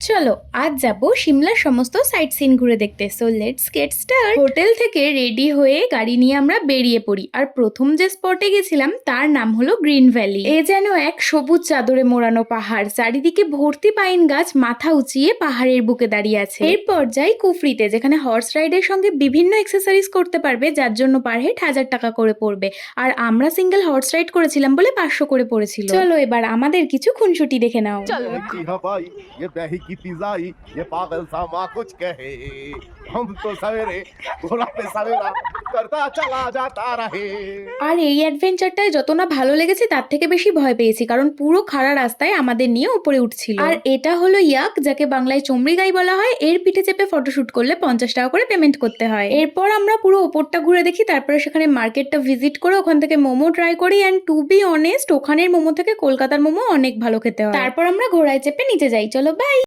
চলো আজ যাব সিমলার সমস্ত সাইট সিন ঘুরে দেখতে। So let's get start. Hotel থেকে রেডি হয়ে গাড়ি নিয়ে আমরা বেরিয়ে পড়ি। আর প্রথম যে স্পটে গেছিলাম তার নাম হলো গ্রিন ভ্যালি। এ যেন এক সবুজ চাদরে মোড়ানো পাহাড়, চারিদিকে ভর্তি পাইন গাছ মাথা উঁচিয়ে পাহাড়ের বুকে দাঁড়িয়ে আছে। এরপর যাই কুফরিতে, যেখানে হর্স রাইডের সঙ্গে বিভিন্ন এক্সেসরিজ করতে পারবে, যার জন্য পার হেড 1000 টাকা করে পড়বে। আর আমরা সিঙ্গেল হর্স রাইড করেছিলাম বলে 500 করে পড়েছিল। চলো এবার আমাদের কিছু খুনসুটি দেখে নাও। की हवाई ये दही की पिजाई ये पागल सा माँ कुछ कहे हम तो सवेरे घोड़ा पे सवेरा करता चला जाता रहे। আর এই অ্যাডভেঞ্চারটায় যত না ভালো লেগেছে তার থেকে বেশি ভয় পেয়েছি, কারণ পুরো খাড়া রাস্তায় আমাদের নিয়ে উপরে উঠছিল। আর এটা হলো ইয়াক, যাকে বাংলায় চমড়ি গাই বলা হয়। এর পিঠে চেপে ফটোশুট করলে 50 টাকা করে পেমেন্ট করতে হয়। এরপর আমরা পুরো ওপরটা ঘুরে দেখি, তারপরে সেখানে মার্কেটটা ভিজিট করে ওখান থেকে মোমো ট্রাই করি। অ্যান্ড টু বি অনেস্ট, ওখানের মোমো থেকে কলকাতার মোমো অনেক ভালো খেতে হয়। তারপর আমরা ঘোড়ায় চেপে নিচে যাই। চলো বাই।